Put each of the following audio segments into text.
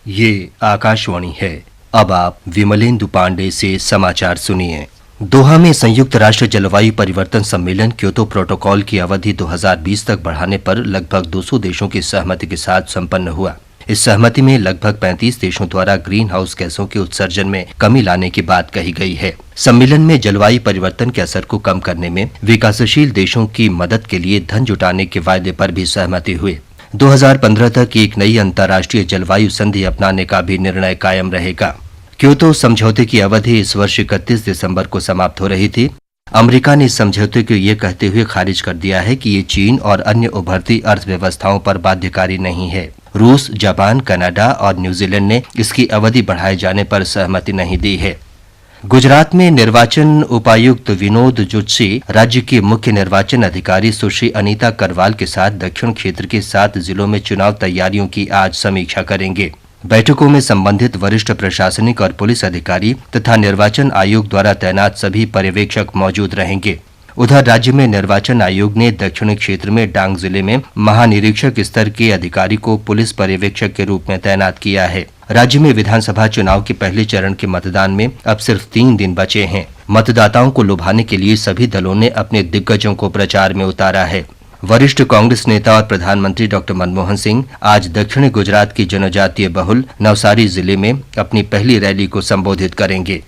ये आकाशवाणी है। अब आप विमलेंदु पांडे से समाचार सुनिए। दोहा में संयुक्त राष्ट्र जलवायु परिवर्तन सम्मेलन क्योतो प्रोटोकॉल की अवधि 2020 तक बढ़ाने पर लगभग 200 देशों की सहमति के साथ संपन्न हुआ। इस सहमति में लगभग 35 देशों द्वारा ग्रीन हाउस गैसों के उत्सर्जन में कमी लाने की बात कही गई है। सम्मेलन में जलवायु परिवर्तन के असर को कम करने में विकासशील देशों की मदद के लिए धन जुटाने के वायदे पर भी सहमति हुई। 2015 तक एक नई अंतर्राष्ट्रीय जलवायु संधि अपनाने का भी निर्णय कायम रहेगा। क्योतो समझौते की अवधि इस वर्ष 31 दिसंबर को समाप्त हो रही थी। अमेरिका ने इस समझौते को ये कहते हुए खारिज कर दिया है कि ये चीन और अन्य उभरती अर्थव्यवस्थाओं पर बाध्यकारी नहीं है। रूस, जापान, कनाडा और न्यूजीलैंड ने इसकी अवधि बढ़ाए जाने पर सहमति नहीं दी है। गुजरात में निर्वाचन उपायुक्त विनोद जुत्सी राज्य के मुख्य निर्वाचन अधिकारी सुश्री अनीता करवाल के साथ दक्षिण क्षेत्र के 7 जिलों में चुनाव तैयारियों की आज समीक्षा करेंगे। बैठकों में संबंधित वरिष्ठ प्रशासनिक और पुलिस अधिकारी तथा निर्वाचन आयोग द्वारा तैनात सभी पर्यवेक्षक मौजूद रहेंगे। उधर राज्य में निर्वाचन आयोग ने दक्षिणी क्षेत्र में डांग जिले में महानिरीक्षक स्तर के अधिकारी को पुलिस पर्यवेक्षक के रूप में तैनात किया है। राज्य में विधानसभा चुनाव के पहले चरण के मतदान में अब सिर्फ 3 दिन बचे हैं। मतदाताओं को लुभाने के लिए सभी दलों ने अपने दिग्गजों को प्रचार में उतारा है। वरिष्ठ कांग्रेस नेता और प्रधानमंत्री डॉक्टर मनमोहन सिंह आज दक्षिणी गुजरात की जनजातीय बहुल नवसारी जिले में अपनी पहली रैली को संबोधित करेंगे।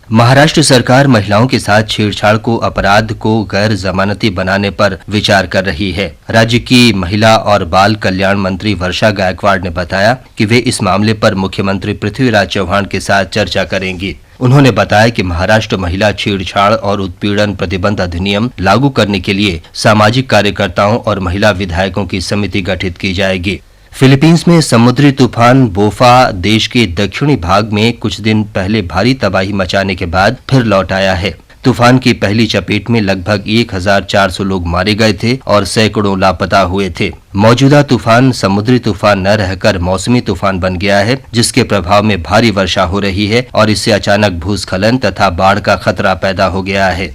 महाराष्ट्र सरकार महिलाओं के साथ छेड़छाड़ को अपराध को गैर जमानती बनाने पर विचार कर रही है। राज्य की महिला और बाल कल्याण मंत्री वर्षा गायकवाड़ ने बताया कि वे इस मामले पर मुख्यमंत्री पृथ्वीराज चौहान के साथ चर्चा करेंगी। उन्होंने बताया कि महाराष्ट्र महिला छेड़छाड़ और उत्पीड़न प्रतिबंध अधिनियम लागू करने के लिए सामाजिक कार्यकर्ताओं और महिला विधायकों की समिति गठित की जाएगी। फिलीपींस में समुद्री तूफान बोफा देश के दक्षिणी भाग में कुछ दिन पहले भारी तबाही मचाने के बाद फिर लौट आया है। तूफान की पहली चपेट में लगभग 1400 लोग मारे गए थे और सैकड़ों लापता हुए थे। मौजूदा तूफान समुद्री तूफान न रहकर मौसमी तूफान बन गया है, जिसके प्रभाव में भारी वर्षा हो रही है और इससे अचानक भूस्खलन तथा बाढ़ का खतरा पैदा हो गया है।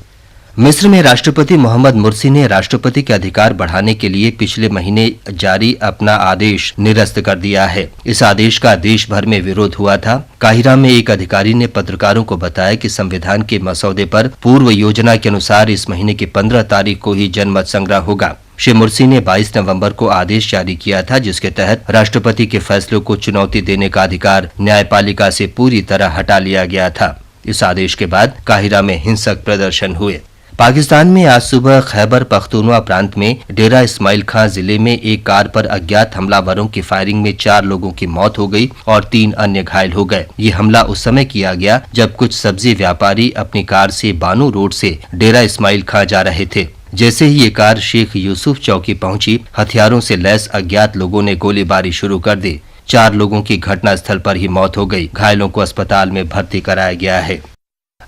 मिस्र में राष्ट्रपति मोहम्मद मुर्सी ने राष्ट्रपति के अधिकार बढ़ाने के लिए पिछले महीने जारी अपना आदेश निरस्त कर दिया है। इस आदेश का देश भर में विरोध हुआ था। काहिरा में एक अधिकारी ने पत्रकारों को बताया कि संविधान के मसौदे पर पूर्व योजना के अनुसार इस महीने की 15 तारीख को ही जनमत संग्रह होगा। श्री मुर्सी ने 22 नवंबर को आदेश जारी किया था, जिसके तहत राष्ट्रपति के फैसलों को चुनौती देने का अधिकार न्यायपालिका से पूरी तरह हटा लिया गया था। इस आदेश के बाद काहिरा में हिंसक प्रदर्शन हुए। पाकिस्तान में आज सुबह खैबर पख्तूनवा प्रांत में डेरा इस्माइल खां जिले में एक कार पर अज्ञात हमलावरों की फायरिंग में 4 लोगों की मौत हो गई और 3 अन्य घायल हो गए। ये हमला उस समय किया गया जब कुछ सब्जी व्यापारी अपनी कार से बानू रोड से डेरा इस्माइल खां जा रहे थे। जैसे ही ये कार शेख यूसुफ चौकी पहुंची, हथियारों से लैस अज्ञात लोगों ने गोलीबारी शुरू कर दी। 4 लोगों की घटनास्थल पर ही मौत हो गई। घायलों को अस्पताल में भर्ती कराया गया है।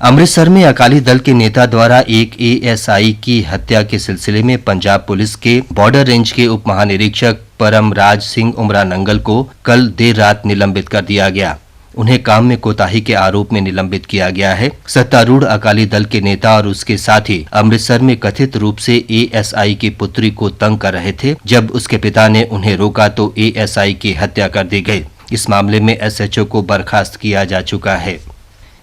अमृतसर में अकाली दल के नेता द्वारा एक एएसआई की हत्या के सिलसिले में पंजाब पुलिस के बॉर्डर रेंज के उप महानिरीक्षक परमराज सिंह उमरा नंगल को कल देर रात निलंबित कर दिया गया। उन्हें काम में कोताही के आरोप में निलंबित किया गया है। सत्तारूढ़ अकाली दल के नेता और उसके साथी अमृतसर में कथित रूप से एएसआई की पुत्री को तंग कर रहे थे। जब उसके पिता ने उन्हें रोका तो एएसआई की हत्या कर दी गई। इस मामले में एसएचओ को बर्खास्त किया जा चुका है।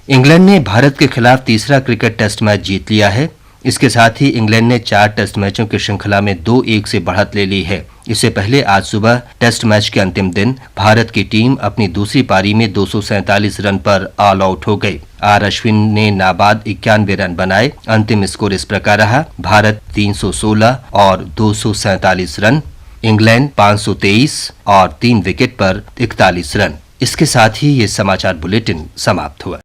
इंग्लैंड ने भारत के खिलाफ तीसरा क्रिकेट टेस्ट मैच जीत लिया है। इसके साथ ही इंग्लैंड ने 4 टेस्ट मैचों की श्रृंखला में 2-1 से बढ़त ले ली है। इससे पहले आज सुबह टेस्ट मैच के अंतिम दिन भारत की टीम अपनी दूसरी पारी में 247 रन पर ऑल आउट हो गई। आर अश्विन ने नाबाद 91 रन बनाए। अंतिम स्कोर इस प्रकार रहा: भारत 316 और 247 रन, इंग्लैंड 523 और 3 विकेट पर 41 रन। इसके साथ ही ये समाचार बुलेटिन समाप्त हुआ।